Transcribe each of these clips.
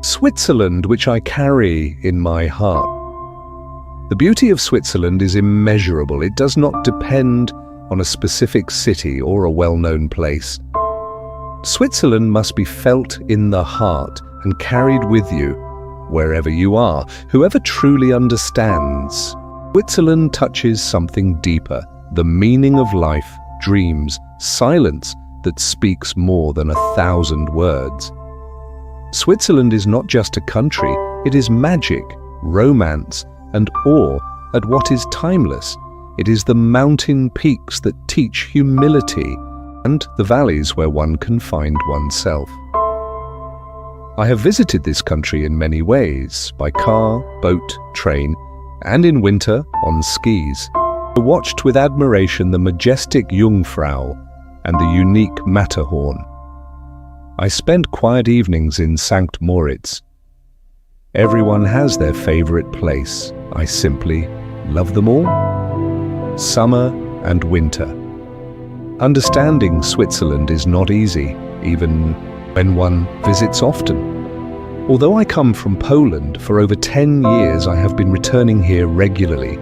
Switzerland, which I carry in my heart. The beauty of Switzerland is immeasurable. It does not depend on a specific city or a well-known place. Switzerland must be felt in the heart and carried with you wherever you are. Whoever truly understands, Switzerland touches something deeper, the meaning of life, dreams, silence that speaks more than 1,000 words. Switzerland is not just a country, it is magic, romance, and awe at what is timeless. It is the mountain peaks that teach humility and the valleys where one can find oneself. I have visited this country in many ways, by car, boat, train, and in winter on skis. I watched with admiration the majestic Jungfrau and the unique Matterhorn. I spent quiet evenings in St. Moritz. Everyone has their favorite place. I simply love them all. Summer and winter. Understanding Switzerland is not easy, even when one visits often. Although I come from Poland, for over 10 years I have been returning here regularly,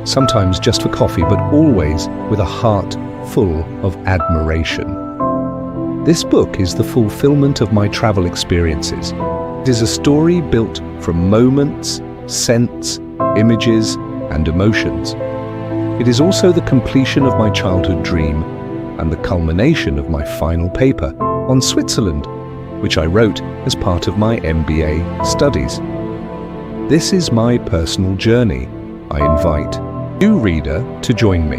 sometimes just for coffee, but always with a heart full of admiration. This book is the fulfillment of my travel experiences. It is a story built from moments, scents, images, and emotions. It is also the completion of my childhood dream and the culmination of my final paper on Switzerland, which I wrote as part of my MBA studies. This is my personal journey. I invite you, reader, to join me.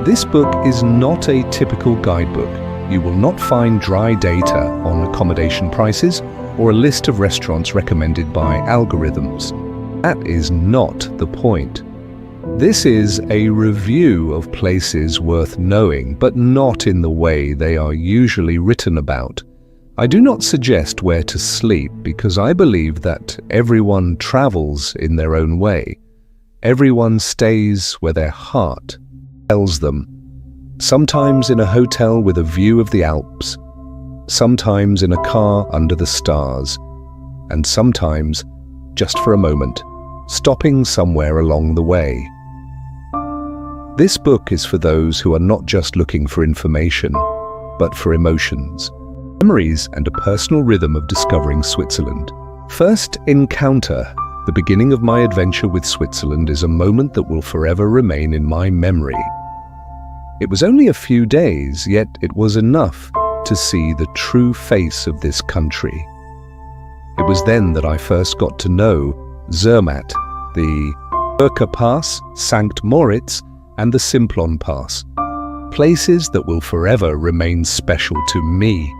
This book is not a typical guidebook. You will not find dry data on accommodation prices or a list of restaurants recommended by algorithms. That is not the point. This is a review of places worth knowing, but not in the way they are usually written about. I do not suggest where to sleep because I believe that everyone travels in their own way. Everyone stays where their heart tells them. Sometimes in a hotel with a view of the Alps, sometimes in a car under the stars, and sometimes, just for a moment, stopping somewhere along the way. This book is for those who are not just looking for information, but for emotions, memories, and a personal rhythm of discovering Switzerland. First encounter, the beginning of my adventure with Switzerland, is a moment that will forever remain in my memory. It was only a few days, yet it was enough to see the true face of this country. It was then that I first got to know Zermatt, the Furka Pass, St. Moritz, and the Simplon Pass, places that will forever remain special to me.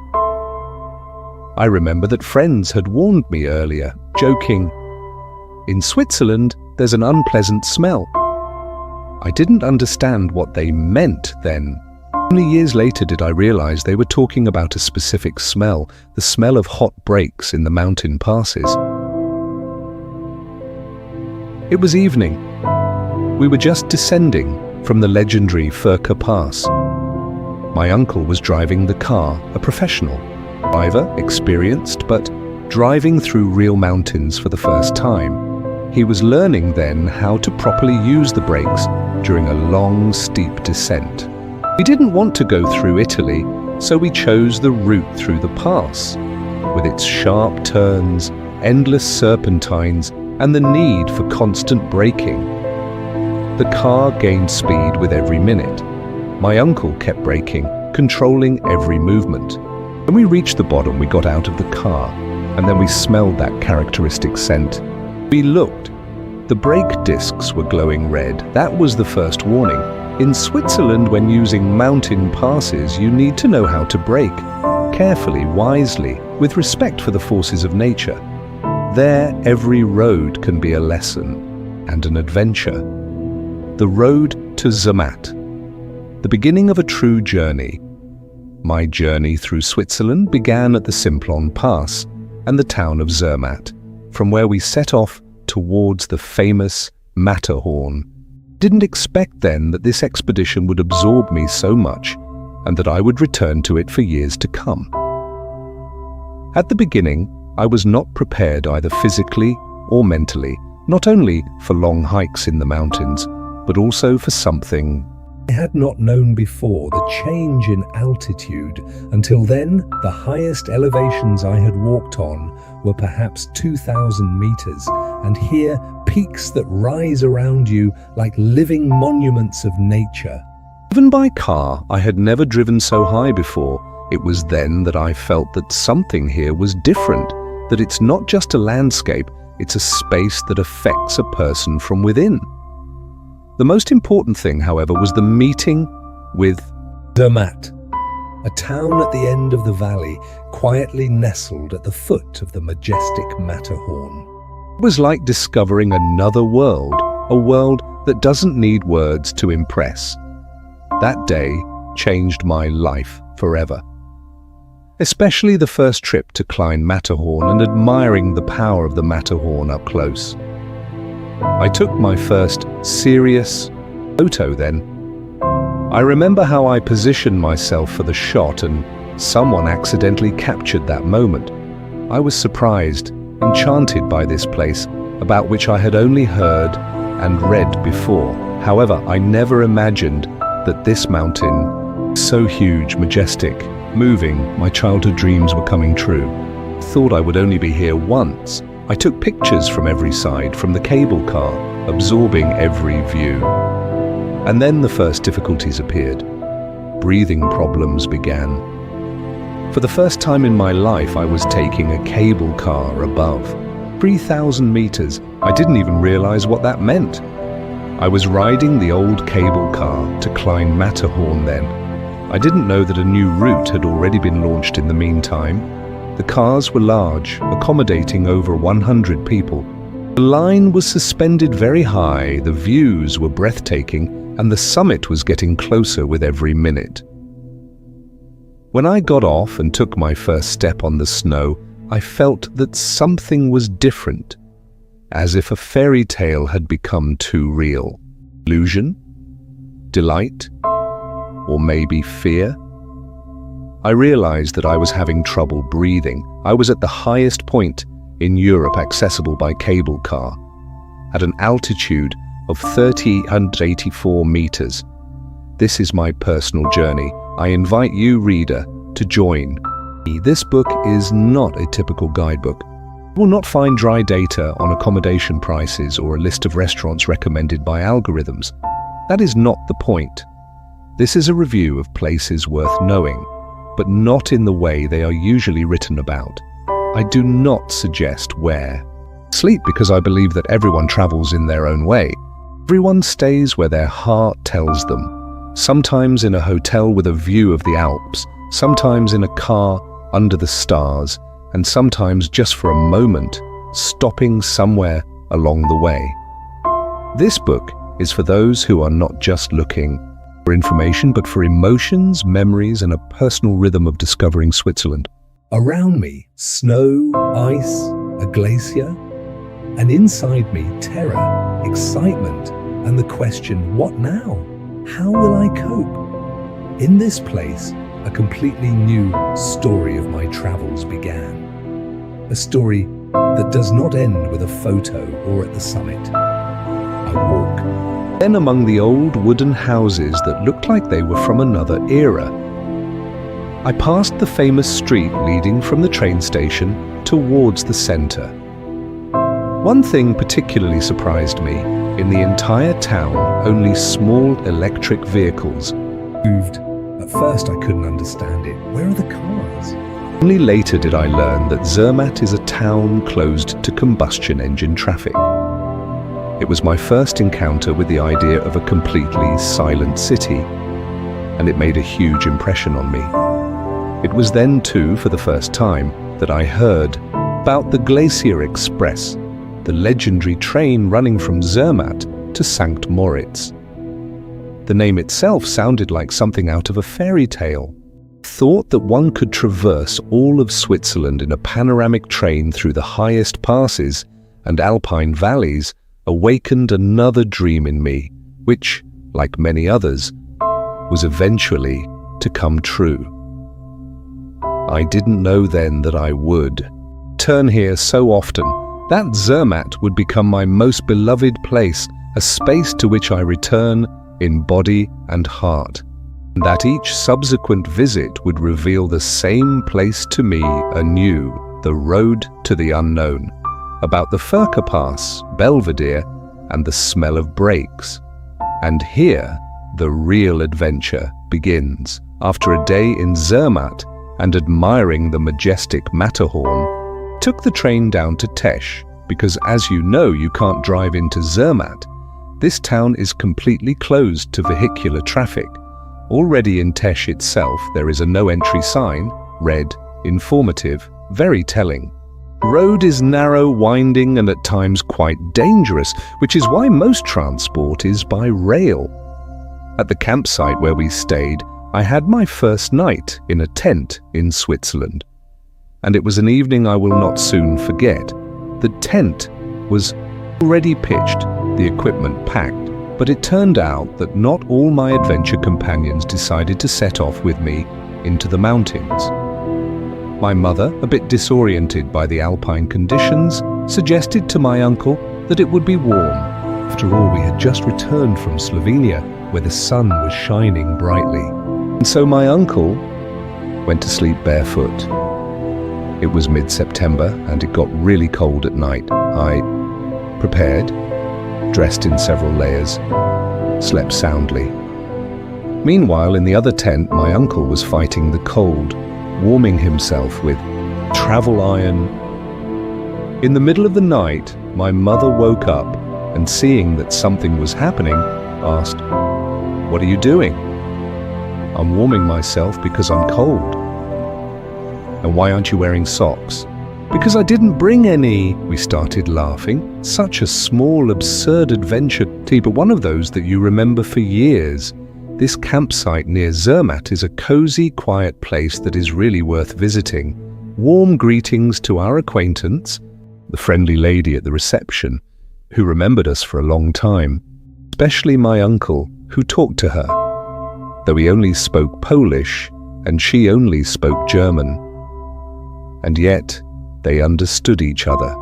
I remember that friends had warned me earlier, joking, "In Switzerland, there's an unpleasant smell." I didn't understand what they meant then. Only years later did I realize they were talking about a specific smell, the smell of hot breaks in the mountain passes. It was evening. We were just descending from the legendary Furka Pass. My uncle was driving the car, a professional driver, experienced, but driving through real mountains for the first time. He was learning then how to properly use the brakes during a long, steep descent. We didn't want to go through Italy, so we chose the route through the pass, with its sharp turns, endless serpentines, and the need for constant braking. The car gained speed with every minute. My uncle kept braking, controlling every movement. When we reached the bottom, we got out of the car, and then we smelled that characteristic scent. We looked. The brake discs were glowing red. That was the first warning. In Switzerland, when using mountain passes, you need to know how to brake, carefully, wisely, with respect for the forces of nature. There, every road can be a lesson and an adventure. The road to Zermatt, the beginning of a true journey. My journey through Switzerland began at the Simplon Pass and the town of Zermatt, from where we set off towards the famous Matterhorn. Didn't expect then that this expedition would absorb me so much and that I would return to it for years to come. At the beginning, I was not prepared either physically or mentally, not only for long hikes in the mountains, but also for something I had not known before, the change in altitude. Until then, the highest elevations I had walked on were perhaps 2,000 meters, and here peaks that rise around you like living monuments of nature. Even by car, I had never driven so high before. It was then that I felt that something here was different, that it's not just a landscape, it's a space that affects a person from within. The most important thing, however, was the meeting with Zermatt, a town at the end of the valley, quietly nestled at the foot of the majestic Matterhorn. It was like discovering another world, a world that doesn't need words to impress. That day changed my life forever. Especially the first trip to climb Matterhorn and admiring the power of the Matterhorn up close. I took my first serious photo then. I remember how I positioned myself for the shot and someone accidentally captured that moment. I was surprised, enchanted by this place, about which I had only heard and read before. However, I never imagined that this mountain, so huge, majestic, moving, my childhood dreams were coming true. I thought I would only be here once. I took pictures from every side, from the cable car, absorbing every view. And then the first difficulties appeared. Breathing problems began. For the first time in my life, I was taking a cable car above 3,000 meters. I didn't even realize what that meant. I was riding the old cable car to climb Matterhorn then. I didn't know that a new route had already been launched in the meantime. The cars were large, accommodating over 100 people. The line was suspended very high, the views were breathtaking, and the summit was getting closer with every minute. When I got off and took my first step on the snow, I felt that something was different, as if a fairy tale had become too real. Illusion? Delight? Or maybe fear? I realized that I was having trouble breathing. I was at the highest point in Europe accessible by cable car, at an altitude of 3,084 meters. This is my personal journey. I invite you, reader, to join. This book is not a typical guidebook. You will not find dry data on accommodation prices or a list of restaurants recommended by algorithms. That is not the point. This is a review of places worth knowing, but not in the way they are usually written about. I do not suggest where. Sleep, because I believe that everyone travels in their own way. Everyone stays where their heart tells them. Sometimes in a hotel with a view of the Alps, sometimes in a car under the stars, and sometimes just for a moment, stopping somewhere along the way. This book is for those who are not just looking for information, but for emotions, memories, and a personal rhythm of discovering Switzerland. Around me, snow, ice, a glacier, and inside me, terror, excitement, and the question, what now? How will I cope? In this place, a completely new story of my travels began. A story that does not end with a photo or at the summit. I walk. Then among the old wooden houses that looked like they were from another era. I passed the famous street leading from the train station towards the center. One thing particularly surprised me. In the entire town, only small electric vehicles moved. At first I couldn't understand it. Where are the cars? Only later did I learn that Zermatt is a town closed to combustion engine traffic. It was my first encounter with the idea of a completely silent city, and it made a huge impression on me. It was then, too, for the first time, that I heard about the Glacier Express, the legendary train running from Zermatt to St. Moritz. The name itself sounded like something out of a fairy tale. Thought that one could traverse all of Switzerland in a panoramic train through the highest passes and alpine valleys awakened another dream in me, which, like many others, was eventually to come true. I didn't know then that I would turn here so often. That Zermatt would become my most beloved place, a space to which I return in body and heart, and that each subsequent visit would reveal the same place to me anew, the road to the unknown, about the Furka Pass, Belvedere, and the smell of brakes. And here, the real adventure begins. After a day in Zermatt and admiring the majestic Matterhorn, took the train down to Tesch, because as you know, you can't drive into Zermatt. This town is completely closed to vehicular traffic. Already in Tesch itself, there is a no-entry sign, red, informative, very telling. The road is narrow, winding, and at times quite dangerous, which is why most transport is by rail. At the campsite where we stayed, I had my first night in a tent in Switzerland. And it was an evening I will not soon forget. The tent was already pitched, the equipment packed, but it turned out that not all my adventure companions decided to set off with me into the mountains. My mother, a bit disoriented by the alpine conditions, suggested to my uncle that it would be warm. After all, we had just returned from Slovenia, where the sun was shining brightly. And so my uncle went to sleep barefoot. It was mid-September and it got really cold at night. I prepared, dressed in several layers, slept soundly. Meanwhile, in the other tent, my uncle was fighting the cold, warming himself with travel iron. In the middle of the night, my mother woke up and seeing that something was happening, asked, "What are you doing?" "I'm warming myself because I'm cold." "And why aren't you wearing socks?" "Because I didn't bring any." We started laughing. Such a small, absurd adventure, but one of those that you remember for years. This campsite near Zermatt is a cozy, quiet place that is really worth visiting. Warm greetings to our acquaintance, the friendly lady at the reception, who remembered us for a long time, especially my uncle, who talked to her, though he only spoke Polish and she only spoke German. And yet, they understood each other.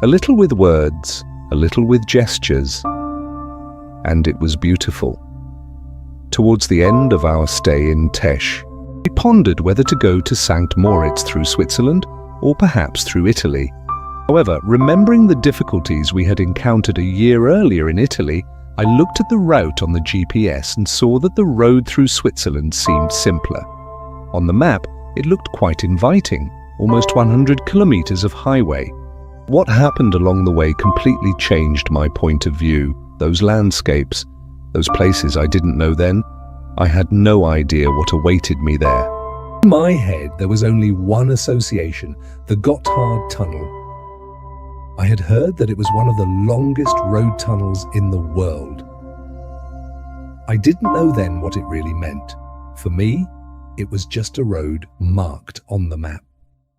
A little with words, a little with gestures, and it was beautiful. Towards the end of our stay in Tesch, we pondered whether to go to St. Moritz through Switzerland or perhaps through Italy. However, remembering the difficulties we had encountered a year earlier in Italy, I looked at the route on the GPS and saw that the road through Switzerland seemed simpler. On the map, it looked quite inviting, almost 100 kilometers of highway. What happened along the way completely changed my point of view. Those landscapes, those places I didn't know then, I had no idea what awaited me there. In my head, there was only one association, the Gotthard Tunnel. I had heard that it was one of the longest road tunnels in the world. I didn't know then what it really meant. For me, it was just a road marked on the map.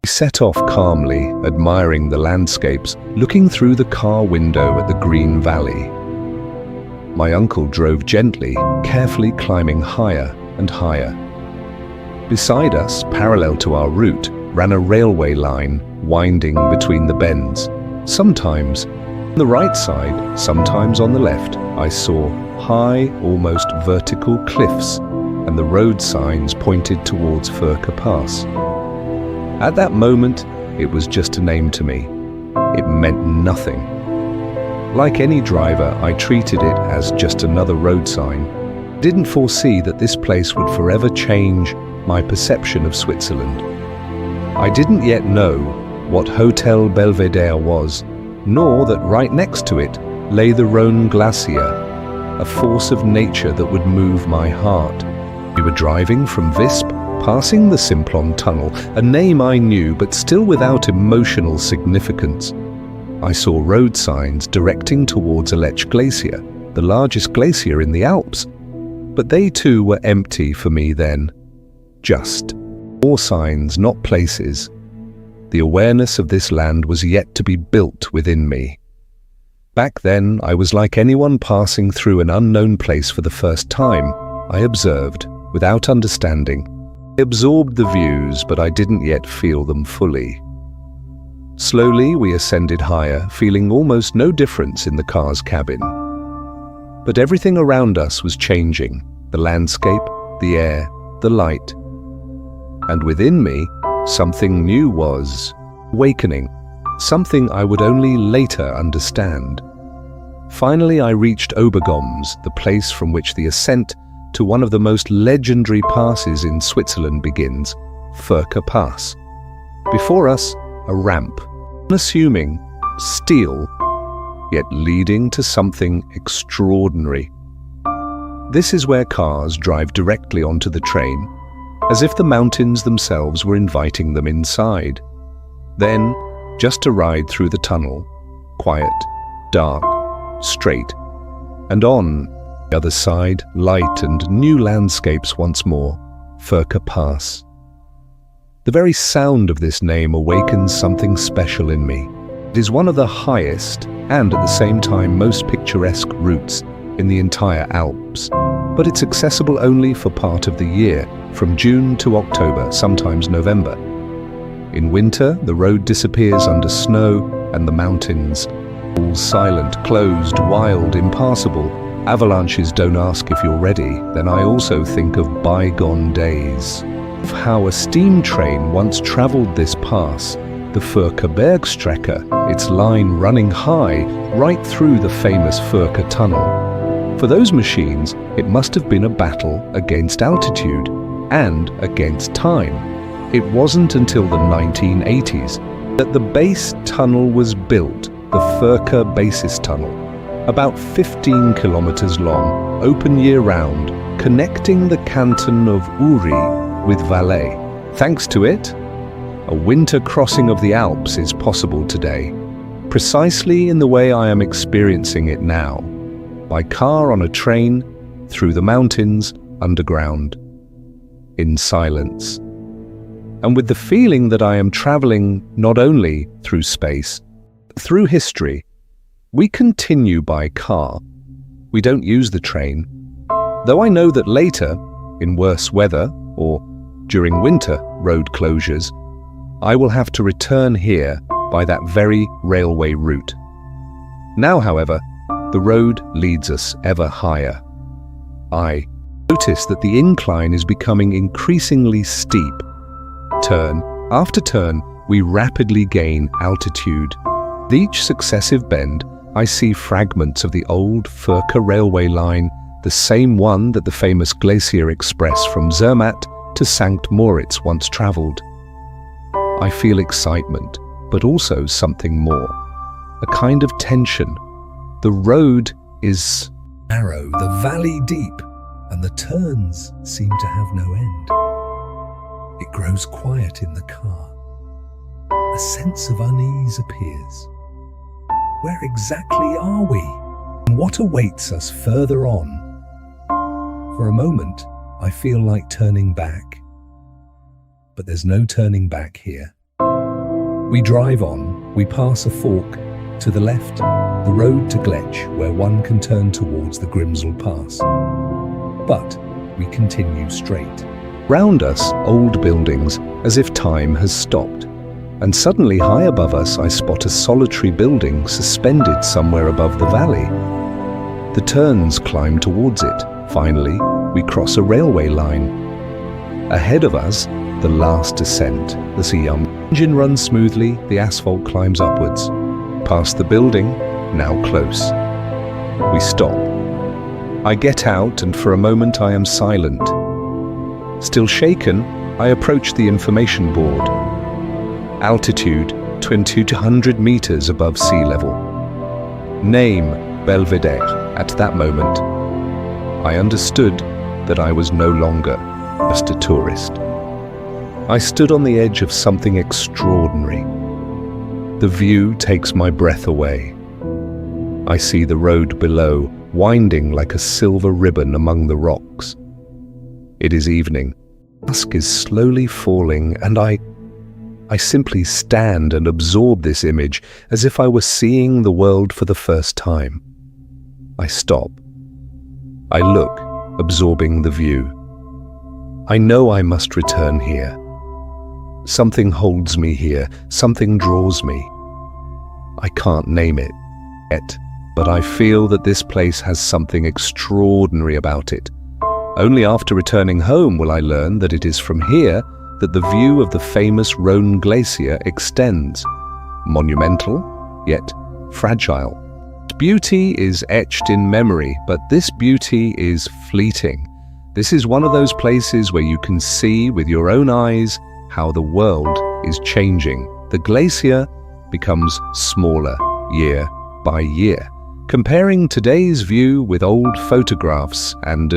We set off calmly, admiring the landscapes, looking through the car window at the green valley. My uncle drove gently, carefully climbing higher and higher. Beside us, parallel to our route, ran a railway line winding between the bends. Sometimes on the right side, sometimes on the left, I saw high, almost vertical cliffs, and the road signs pointed towards Furka Pass. At that moment, it was just a name to me. It meant nothing. Like any driver, I treated it as just another road sign. Didn't foresee that this place would forever change my perception of Switzerland. I didn't yet know what Hotel Belvedere was, nor that right next to it lay the Rhône Glacier, a force of nature that would move my heart. We were driving from Visp, passing the Simplon Tunnel, a name I knew but still without emotional significance. I saw road signs directing towards Lech Glacier, the largest glacier in the Alps, but they too were empty for me then. Just more signs, not places. The awareness of this land was yet to be built within me. Back then, I was like anyone passing through an unknown place for the first time. I observed, without understanding. I absorbed the views, but I didn't yet feel them fully. Slowly, we ascended higher, feeling almost no difference in the car's cabin. But everything around us was changing. The landscape, the air, the light. And within me, something new was awakening, something I would only later understand. Finally, I reached Obergoms, the place from which the ascent to one of the most legendary passes in Switzerland begins, Furka Pass. Before us, a ramp, unassuming, steel, yet leading to something extraordinary. This is where cars drive directly onto the train, as if the mountains themselves were inviting them inside. Then, just a ride through the tunnel, quiet, dark, straight, and on the other side, light and new landscapes once more, Furka Pass. The very sound of this name awakens something special in me. It is one of the highest and at the same time most picturesque routes in the entire Alps, but it's accessible only for part of the year, from June to October, sometimes November. In winter, the road disappears under snow and the mountains, all silent, closed, wild, impassable. Avalanches don't ask if you're ready. Then I also think of bygone days, of how a steam train once traveled this pass, the Furka Bergstrecke, its line running high right through the famous Furka tunnel. For those machines, it must have been a battle against altitude and against time. It wasn't until the 1980s that the base tunnel was built, the Furka Basis Tunnel, about 15 kilometers long, open year-round, connecting the canton of Uri with Valais. Thanks to it, a winter crossing of the Alps is possible today, precisely in the way I am experiencing it now, by car on a train, through the mountains, underground, in silence. And with the feeling that I am traveling not only through space, but through history. We continue by car. We don't use the train, though I know that later, in worse weather or during winter road closures, I will have to return here by that very railway route. Now, however, the road leads us ever higher. I notice that the incline is becoming increasingly steep. Turn after turn, we rapidly gain altitude. With each successive bend, I see fragments of the old Furka railway line, the same one that the famous Glacier Express from Zermatt to St. Moritz once traveled. I feel excitement, but also something more, a kind of tension. The road is narrow, the valley deep, and the turns seem to have no end. It grows quiet in the car. A sense of unease appears. Where exactly are we? And what awaits us further on? For a moment, I feel like turning back. But there's no turning back here. We drive on, we pass a fork. To the left, the road to Glacier, where one can turn towards the Grimsel Pass. But we continue straight. Round us, old buildings, as if time has stopped. And suddenly, high above us, I spot a solitary building suspended somewhere above the valley. The turns climb towards it. Finally, we cross a railway line. Ahead of us, the last ascent. The engine runs smoothly, the asphalt climbs upwards. Past the building, now close. We stop. I get out, and for a moment I am silent. Still shaken, I approach the information board. Altitude 2200 meters above sea level. Name Belvedere. At that moment, I understood that I was no longer just a tourist. I stood on the edge of something extraordinary. The view takes my breath away. I see the road below, winding like a silver ribbon among the rocks. It is evening. Dusk is slowly falling, and I simply stand and absorb this image as if I were seeing the world for the first time. I stop. I look, absorbing the view. I know I must return here. Something holds me here, something draws me. I can't name it yet, but I feel that this place has something extraordinary about it. Only after returning home will I learn that it is from here that the view of the famous Rhône Glacier extends. Monumental, yet fragile. Beauty is etched in memory, but this beauty is fleeting. This is one of those places where you can see with your own eyes how the world is changing. The glacier becomes smaller year by year. Comparing today's view with old photographs and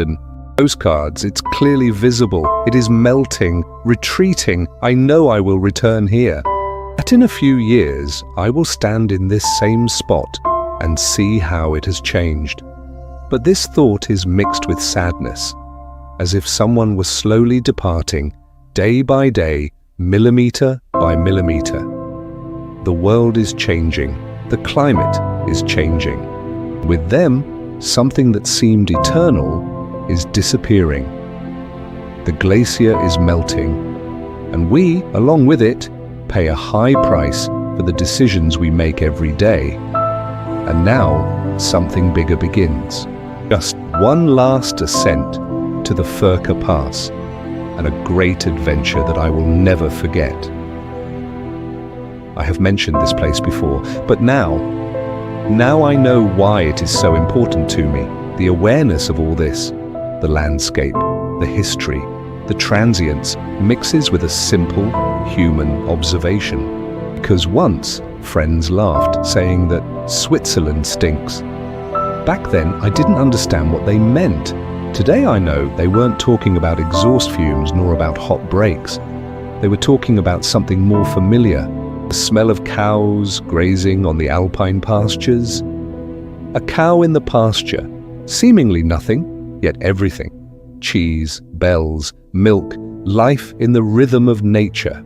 postcards, it's clearly visible. It is melting, retreating. I know I will return here. That in a few years, I will stand in this same spot and see how it has changed. But this thought is mixed with sadness, as if someone was slowly departing, day by day, millimeter by millimeter. The world is changing. The climate is changing. With them, something that seemed eternal is disappearing. The glacier is melting, and we, along with it, pay a high price for the decisions we make every day. And now, something bigger begins. Just one last ascent to the Furka Pass, and a great adventure that I will never forget. I have mentioned this place before, but now I know why it is so important to me. The awareness of all this, the landscape, the history, the transience, mixes with a simple human observation. Because once, friends laughed, saying that Switzerland stinks. Back then, I didn't understand what they meant. Today I know they weren't talking about exhaust fumes nor about hot breaks. They were talking about something more familiar. The smell of cows grazing on the alpine pastures. A cow in the pasture, seemingly nothing, yet everything. Cheese, bells, milk, life in the rhythm of nature.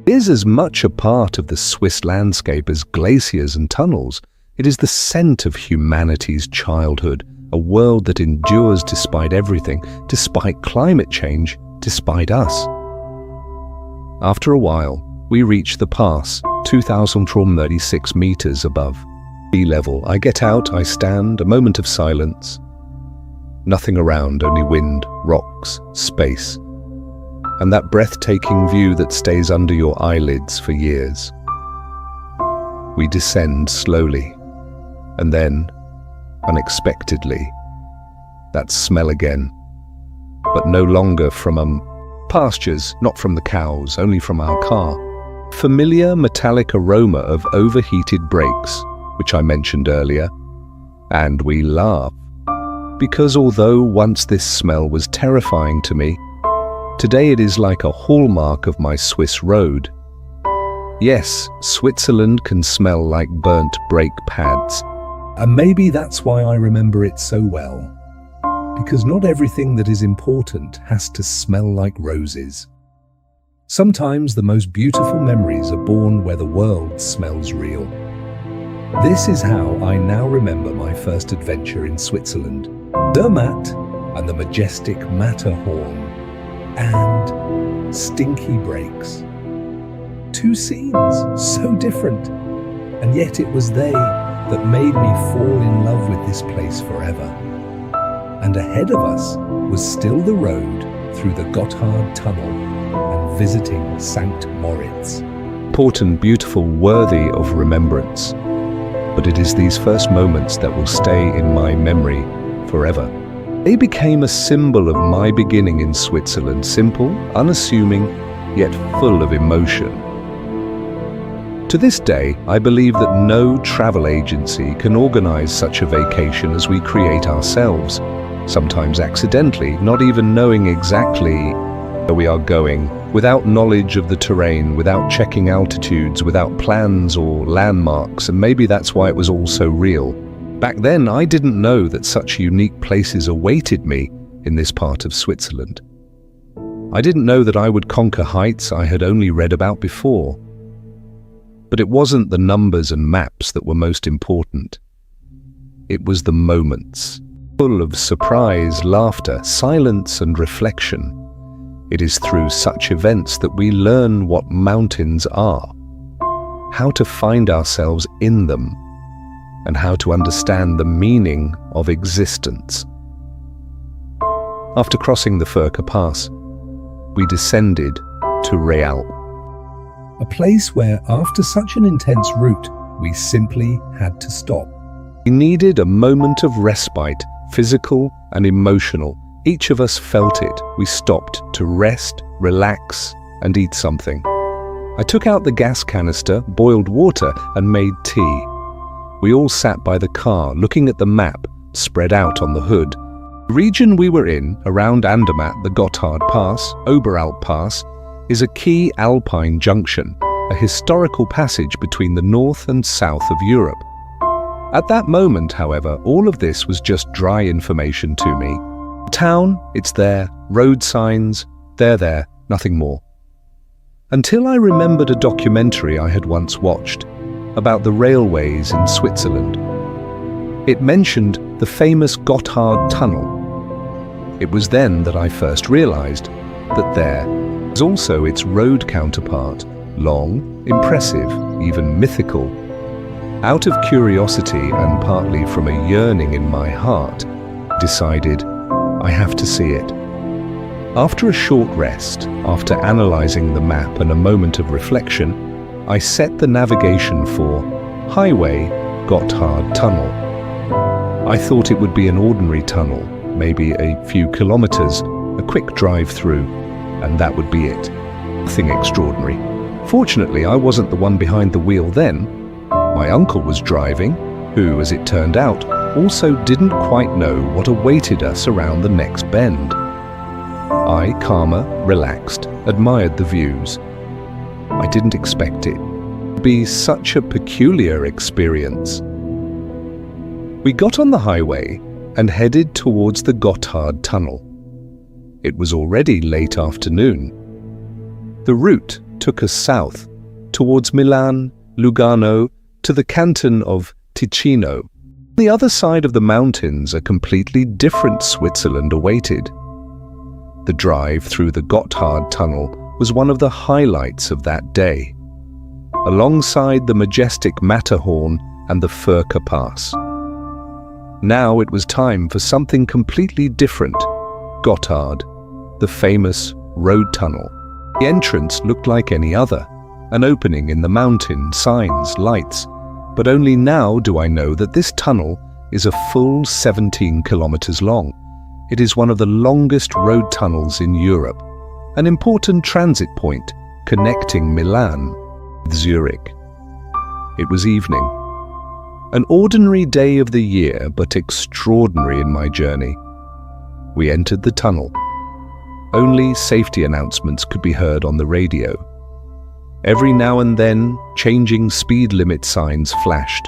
It is as much a part of the Swiss landscape as glaciers and tunnels. It is the scent of humanity's childhood, a world that endures despite everything, despite climate change, despite us. After a while, we reach the pass, 2,036 meters above sea level. I get out, I stand, a moment of silence. Nothing around, only wind, rocks, space. And that breathtaking view that stays under your eyelids for years. We descend slowly, and then, unexpectedly, that smell again, but no longer from pastures, not from the cows, only from our car. Familiar metallic aroma of overheated brakes, which I mentioned earlier, and we laugh. Because although once this smell was terrifying to me, today it is like a hallmark of my Swiss road. Yes, Switzerland can smell like burnt brake pads. And maybe that's why I remember it so well. Because not everything that is important has to smell like roses. Sometimes the most beautiful memories are born where the world smells real. This is how I now remember my first adventure in Switzerland. Zermatt and the majestic Matterhorn and stinky brakes. Two scenes, so different, and yet it was they that made me fall in love with this place forever. And ahead of us was still the road through the Gotthard Tunnel and visiting St. Moritz. Important, beautiful, worthy of remembrance. But it is these first moments that will stay in my memory forever. They became a symbol of my beginning in Switzerland, simple, unassuming, yet full of emotion. To this day, I believe that no travel agency can organize such a vacation as we create ourselves, sometimes accidentally, not even knowing exactly where we are going, without knowledge of the terrain, without checking altitudes, without plans or landmarks, and maybe that's why it was all so real. Back then, I didn't know that such unique places awaited me in this part of Switzerland. I didn't know that I would conquer heights I had only read about before, But it wasn't the numbers and maps that were most important. It was the moments, full of surprise, laughter, silence, and reflection. It is through such events that we learn what mountains are, how to find ourselves in them, and how to understand the meaning of existence. After crossing the Furka Pass, we descended to Rhône, a place where, after such an intense route, we simply had to stop. We needed a moment of respite, physical and emotional. Each of us felt it. We stopped to rest, relax, and eat something. I took out the gas canister, boiled water, and made tea. We all sat by the car, looking at the map spread out on the hood. The region we were in, around Andermatt, the Gotthard Pass, Oberalp Pass, is a key alpine junction, a historical passage between the north and south of Europe. At that moment, however, all of this was just dry information to me. The town, it's there, road signs, they're there, nothing more. Until I remembered a documentary I had once watched about the railways in Switzerland. It mentioned the famous Gotthard Tunnel. It was then that I first realized that there was also its road counterpart, long, impressive, even mythical. Out of curiosity and partly from a yearning in my heart, decided I have to see it. After a short rest, after analyzing the map and a moment of reflection, I set the navigation for Highway Gotthard Tunnel. I thought it would be an ordinary tunnel, maybe a few kilometers, a quick drive through, and that would be it. Nothing extraordinary. Fortunately, I wasn't the one behind the wheel then. My uncle was driving, who, as it turned out, also didn't quite know what awaited us around the next bend. I, calmer, relaxed, admired the views. I didn't expect it to be such a peculiar experience. We got on the highway and headed towards the Gotthard Tunnel. It was already late afternoon. The route took us south, towards Milan, Lugano, to the canton of Ticino. On the other side of the mountains, a completely different Switzerland awaited. The drive through the Gotthard Tunnel was one of the highlights of that day, alongside the majestic Matterhorn and the Furka Pass. Now it was time for something completely different. Gotthard, the famous road tunnel. The entrance looked like any other, an opening in the mountain, signs, lights. But only now do I know that this tunnel is a full 17 kilometers long. It is one of the longest road tunnels in Europe, an important transit point connecting Milan with Zurich. It was evening. An ordinary day of the year, but extraordinary in my journey. We entered the tunnel. Only safety announcements could be heard on the radio. Every now and then, changing speed limit signs flashed.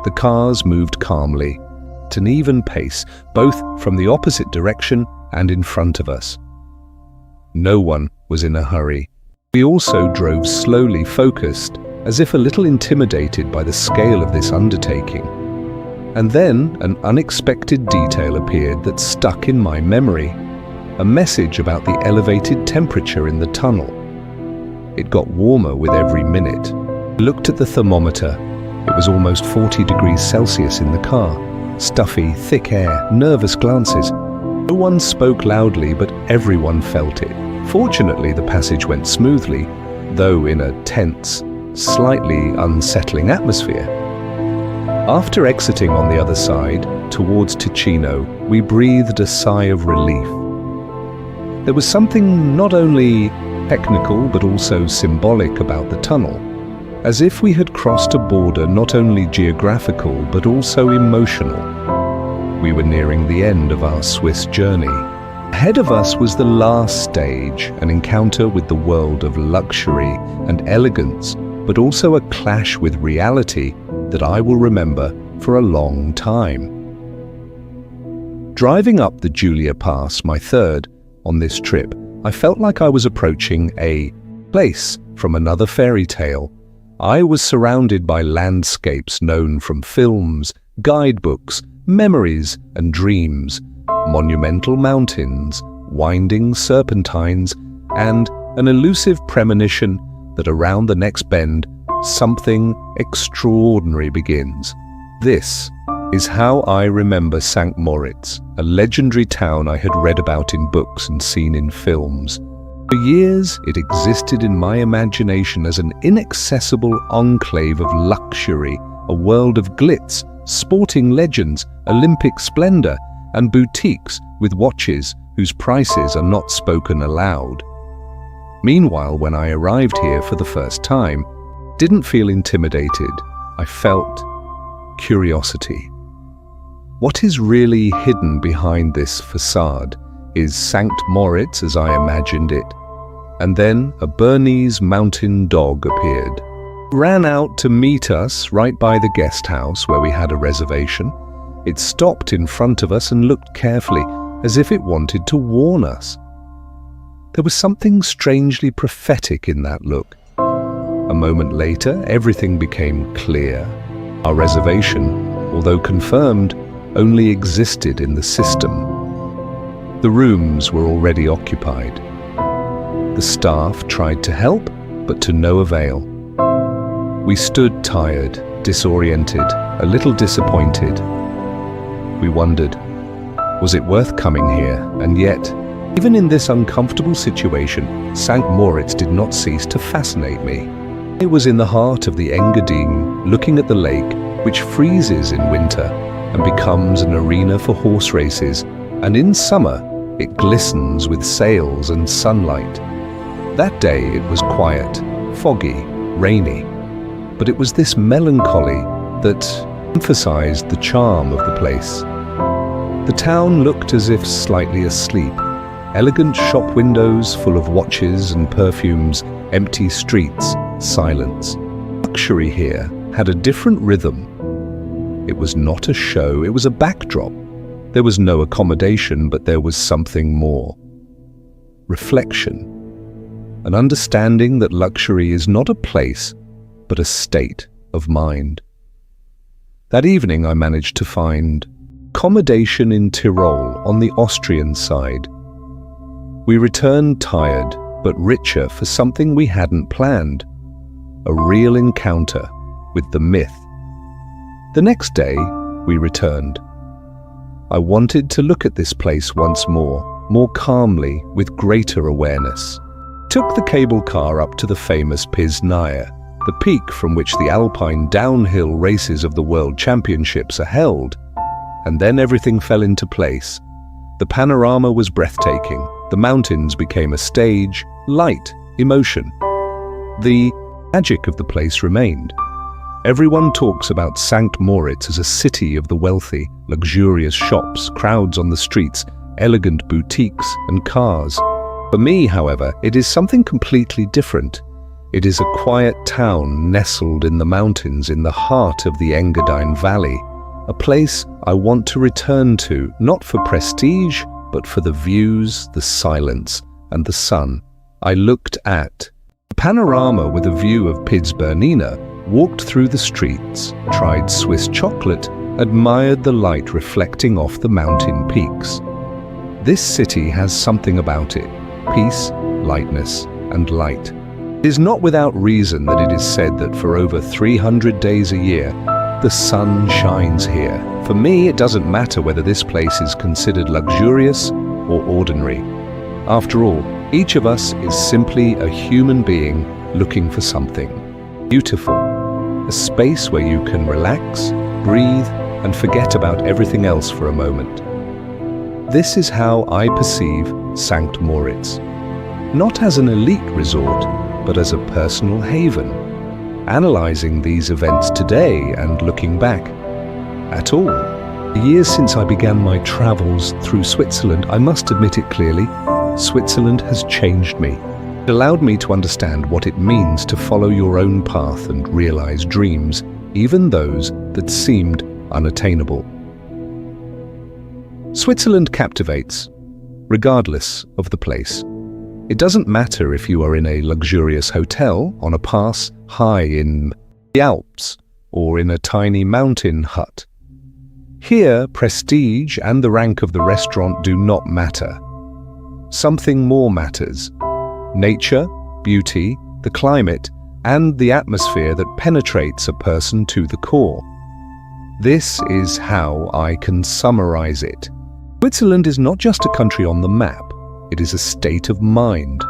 The cars moved calmly, at an even pace, both from the opposite direction and in front of us. No one was in a hurry. We also drove slowly, focused, as if a little intimidated by the scale of this undertaking. And then an unexpected detail appeared that stuck in my memory, a message about the elevated temperature in the tunnel. It got warmer with every minute. I looked at the thermometer. It was almost 40 degrees Celsius in the car. Stuffy, thick air, nervous glances. No one spoke loudly, but everyone felt it. Fortunately, the passage went smoothly, though in a tense, slightly unsettling atmosphere. After exiting on the other side, towards Ticino, we breathed a sigh of relief. There was something not only technical but also symbolic about the tunnel, as if we had crossed a border not only geographical but also emotional. We were nearing the end of our Swiss journey. Ahead of us was the last stage, an encounter with the world of luxury and elegance, but also a clash with reality that I will remember for a long time. Driving up the Glacier Pass, my third on this trip, I felt like I was approaching a place from another fairy tale, I was surrounded by landscapes known from films, guidebooks, memories and dreams, monumental mountains, winding serpentines, and an elusive premonition that around the next bend, something extraordinary begins. This is how I remember St. Moritz, a legendary town I had read about in books and seen in films. For years, it existed in my imagination as an inaccessible enclave of luxury, a world of glitz, sporting legends, Olympic splendor, and boutiques with watches whose prices are not spoken aloud. Meanwhile, when I arrived here for the first time, I didn't feel intimidated. I felt curiosity. What is really hidden behind this facade? Is St. Moritz as I imagined it? And then a Bernese mountain dog appeared. Ran out to meet us right by the guest house where we had a reservation. It stopped in front of us and looked carefully, as if it wanted to warn us. There was something strangely prophetic in that look. A moment later, everything became clear. Our reservation, although confirmed, only existed in the system. The rooms were already occupied. The staff tried to help, but to no avail. We stood tired, disoriented, a little disappointed. We wondered, was it worth coming here? And yet, even in this uncomfortable situation, St. Moritz did not cease to fascinate me. It was in the heart of the Engadine, looking at the lake, which freezes in winter and becomes an arena for horse races, and in summer it glistens with sails and sunlight. That day it was quiet, foggy, rainy, but it was this melancholy that emphasized the charm of the place. The town looked as if slightly asleep. Elegant shop windows full of watches and perfumes, empty streets, silence. Luxury here had a different rhythm. It was not a show, it was a backdrop. There was no accommodation, but there was something more. Reflection. An understanding that luxury is not a place, but a state of mind. That evening I managed to find accommodation in Tyrol on the Austrian side. We returned tired, but richer for something we hadn't planned. A real encounter with the myth. The next day, we returned. I wanted to look at this place once more calmly, with greater awareness. Took the cable car up to the famous Piznaya, the peak from which the alpine downhill races of the World Championships are held. And then everything fell into place. The panorama was breathtaking. The mountains became a stage, light, emotion. The magic of the place remained. Everyone talks about St. Moritz as a city of the wealthy, luxurious shops, crowds on the streets, elegant boutiques and cars. For me, however, it is something completely different. It is a quiet town nestled in the mountains in the heart of the Engadine Valley, a place I want to return to, not for prestige, but for the views, the silence, and the sun. I looked at a panorama with a view of Piz Bernina, walked through the streets, tried Swiss chocolate, admired the light reflecting off the mountain peaks. This city has something about it, peace, lightness, and light. It is not without reason that it is said that for over 300 days a year, the sun shines here. For me, it doesn't matter whether this place is considered luxurious or ordinary. After all, each of us is simply a human being looking for something beautiful, a space where you can relax, breathe, and forget about everything else for a moment. This is how I perceive St. Moritz. Not as an elite resort, but as a personal haven. Analyzing these events today and looking back at all the years since I began my travels through Switzerland, I must admit it clearly, Switzerland has changed me. It allowed me to understand what it means to follow your own path and realize dreams, even those that seemed unattainable. Switzerland captivates, regardless of the place. It doesn't matter if you are in a luxurious hotel, on a pass, high in the Alps or in a tiny mountain hut. Here, prestige and the rank of the restaurant do not matter. Something more matters: nature, beauty, the climate, and the atmosphere that penetrates a person to the core. This is how I can summarize it. Switzerland is not just a country on the map, it is a state of mind.